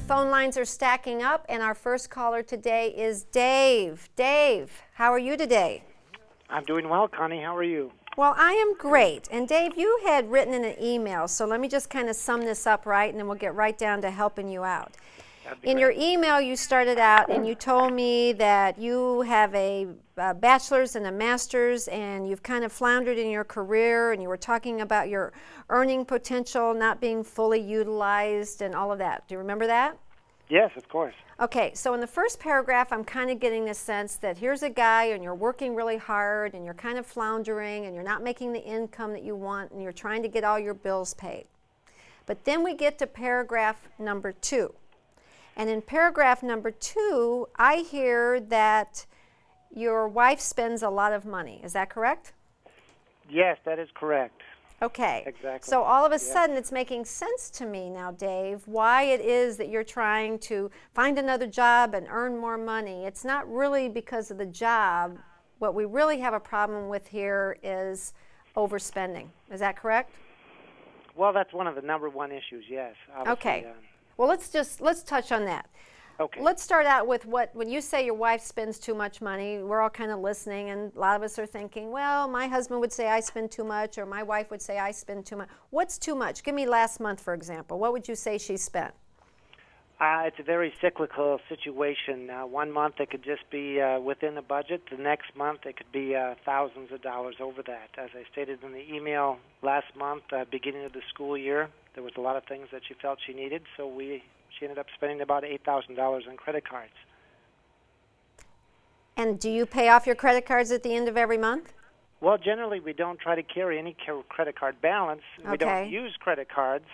phone lines are stacking up, and our first caller today is Dave. Dave, how are you today? I'm doing well, Connie. How are you? Well, I am great. And Dave, you had written in an email, so let me just kind of sum this up, right, and then we'll get right down to helping you out. In your email, you started out and you told me that you have a bachelor's and a master's, and you've kind of floundered in your career, and you were talking about your earning potential not being fully utilized and all of that. Do you remember that? Yes, of course. Okay, so in the first paragraph, I'm kind of getting this sense that here's a guy and you're working really hard and you're kind of floundering and you're not making the income that you want and you're trying to get all your bills paid. But then we get to paragraph number 2. And in paragraph number 2, I hear that your wife spends a lot of money. Is that correct? Yes, that is correct. Okay. Exactly. So all of a sudden it's making sense to me now, Dave, why it is that you're trying to find another job and earn more money. It's not really because of the job. What we really have a problem with here is overspending. Is that correct? Well, that's one of the number one issues, yes. Okay. Well, let's touch on that. Okay. Let's start out with when you say your wife spends too much money, we're all kind of listening, and a lot of us are thinking, well, my husband would say I spend too much, or my wife would say I spend too much. What's too much? Give me last month, for example. What would you say she spent? It's a very cyclical situation. One month it could just be within the budget. The next month it could be thousands of dollars over that. As I stated in the email last month, beginning of the school year, there was a lot of things that she felt she needed, so she ended up spending about $8,000 on credit cards. And do you pay off your credit cards at the end of every month? Well, generally we don't try to carry any credit card balance. Okay. We don't use credit cards.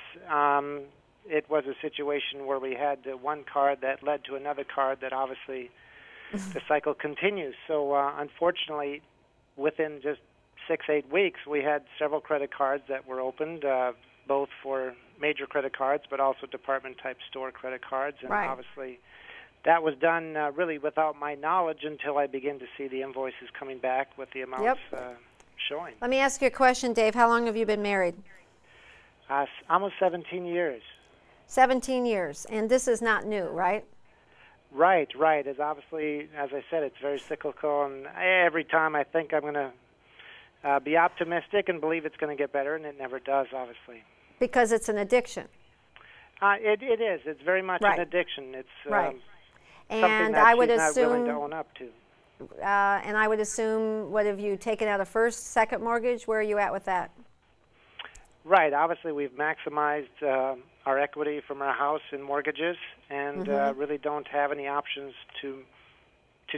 It was a situation where we had one card that led to another card that obviously the cycle continues. So unfortunately, within just 6-8 weeks, we had several credit cards that were opened, both for major credit cards, but also department-type store credit cards. And right. Obviously, that was done really without my knowledge until I began to see the invoices coming back with the amounts showing. Let me ask you a question, Dave. How long have you been married? Almost 17 years. 17 years. And this is not new, right? Right. It's obviously, as I said, it's very cyclical. And every time I think I'm going to be optimistic and believe it's going to get better, and it never does, obviously. Because it's an addiction. It is. It's very much right. an addiction. It's right. Something and that I would she's assume, not willing to own up to. And I would assume, what have you taken out a first, second mortgage? Where are you at with that? Right. Obviously, we've maximized our equity from our house and mortgages, and really don't have any options to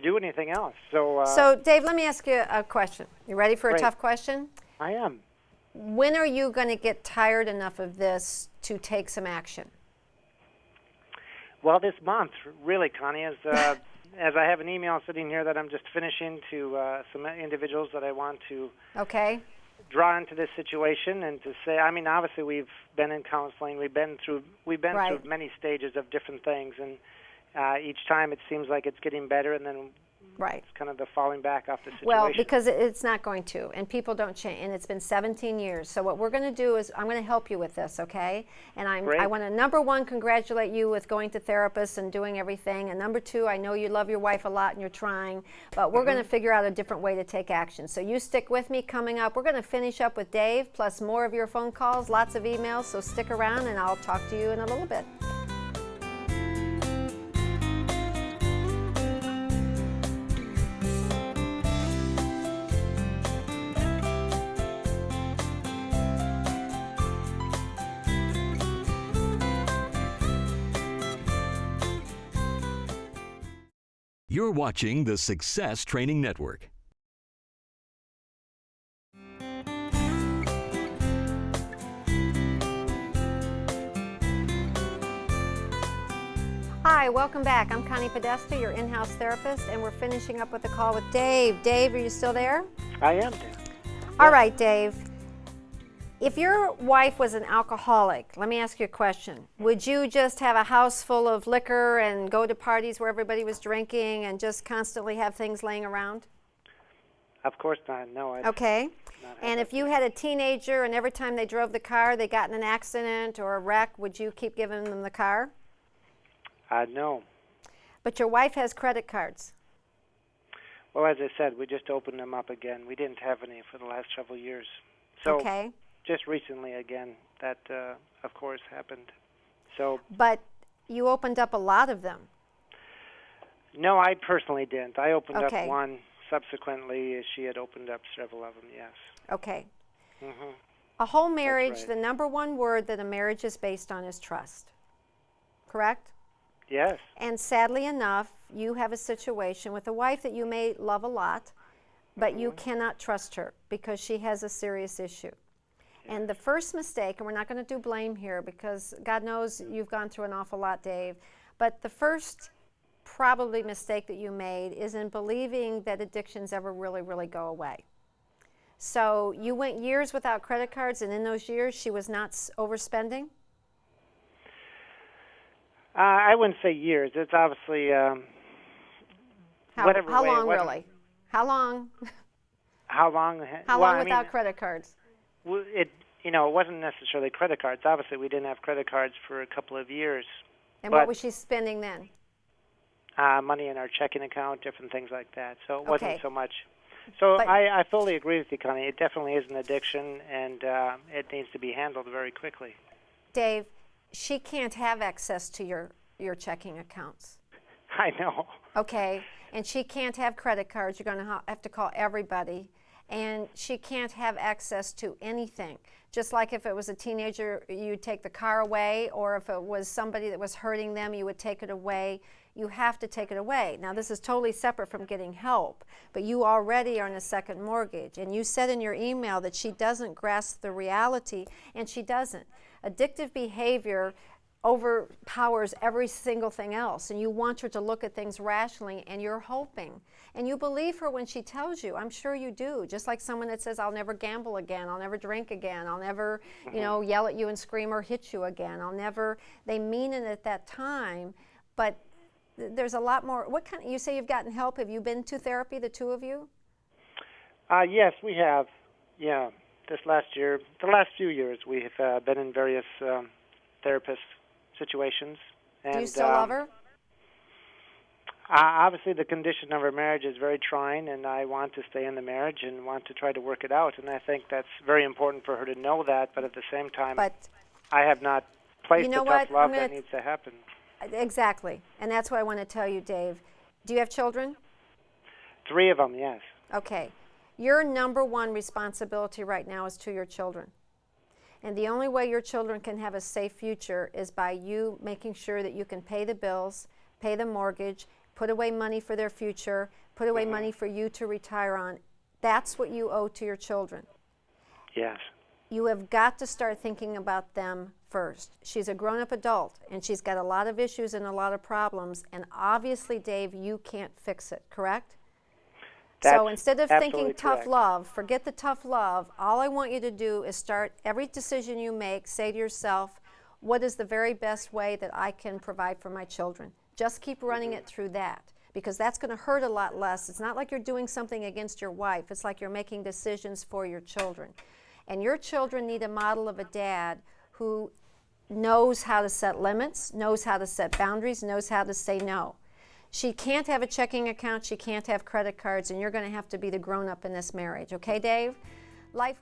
do anything else. So, Dave, let me ask you a question. You ready for a tough question? I am. When are you going to get tired enough of this to take some action? Well, this month, really, Connie, as I have an email sitting here that I'm just finishing to some individuals that I want to draw into this situation and to say, I mean, obviously we've been in counseling, we've been through many stages of different things, and each time it seems like it's getting better, and then it's kind of the falling back off the situation. Well, because it's not going to, and people don't change, and it's been 17 years. So what we're going to do is I'm going to help you with this, okay? And I want to, number one, congratulate you with going to therapists and doing everything, and number two, I know you love your wife a lot and you're trying, but we're going to figure out a different way to take action. So you stick with me. Coming up, we're going to finish up with Dave, plus more of your phone calls, lots of emails, so stick around and I'll talk to you in a little bit. You're watching the Success Training Network. Hi, welcome back. I'm Connie Podesta, your in-house therapist, and we're finishing up with a call with Dave. Dave, are you still there? I am, Dave. All right, Dave. If your wife was an alcoholic, let me ask you a question. Would you just have a house full of liquor and go to parties where everybody was drinking and just constantly have things laying around? Of course not, no. Okay. And if you had a teenager and every time they drove the car they got in an accident or a wreck, would you keep giving them the car? No. But your wife has credit cards. Well, as I said, we just opened them up again. We didn't have any for the last several years. So okay. Just recently again, that of course happened. So. But you opened up a lot of them. No, I personally didn't. I opened okay. up one. Subsequently, she had opened up several of them, yes. Okay. Mm-hmm. A whole marriage, right. The number one word that a marriage is based on is trust. Correct? Yes. And sadly enough, you have a situation with a wife that you may love a lot, but you cannot trust her because she has a serious issue. And the first mistake, and we're not going to do blame here because God knows you've gone through an awful lot, Dave, but the first probably mistake that you made is in believing that addictions ever really, really go away. So you went years without credit cards, and in those years she was not overspending? I wouldn't say years. It's obviously whatever how way. Long, really? How long? How long? How long without credit cards? It wasn't necessarily credit cards. Obviously, we didn't have credit cards for a couple of years. And what was she spending then? Money in our checking account, different things like that. So it wasn't so much. So I fully agree with you, Connie. It definitely is an addiction, and it needs to be handled very quickly. Dave, she can't have access to your checking accounts. I know. Okay, and she can't have credit cards. You're going to have to call everybody. And she can't have access to anything. Just like if it was a teenager, you'd take the car away, or if it was somebody that was hurting them, you would take it away. You have to take it away. Now, this is totally separate from getting help, but you already are on a second mortgage. And you said in your email that she doesn't grasp the reality, and she doesn't. Addictive behavior overpowers every single thing else, and you want her to look at things rationally, and you're hoping. And you believe her when she tells you. I'm sure you do. Just like someone that says, I'll never gamble again, I'll never drink again, I'll never, yell at you and scream or hit you again. They mean it at that time, but there's a lot more. You say you've gotten help. Have you been to therapy, the two of you? Yes, we have. Yeah, the last few years, we have been in various therapist situations. And, do you still love her? Obviously, the condition of our marriage is very trying, and I want to stay in the marriage and want to try to work it out. And I think that's very important for her to know that, but at the same time, I have not placed the tough love that needs to happen. Exactly, and that's what I want to tell you, Dave. Do you have children? 3 of them, yes. Okay. Your number one responsibility right now is to your children. And the only way your children can have a safe future is by you making sure that you can pay the bills, pay the mortgage, put away money for their future, put away money for you to retire on. That's what you owe to your children. Yes. You have got to start thinking about them first. She's a grown-up adult, and she's got a lot of issues and a lot of problems, and obviously, Dave, you can't fix it, correct? So instead of thinking tough love, forget the tough love. All I want you to do is start every decision you make, say to yourself, what is the very best way that I can provide for my children? Just keep running it through that, because that's going to hurt a lot less. It's not like you're doing something against your wife. It's like you're making decisions for your children. And your children need a model of a dad who knows how to set limits, knows how to set boundaries, knows how to say no. She can't have a checking account, she can't have credit cards, and you're going to have to be the grown-up in this marriage. Okay, Dave? Life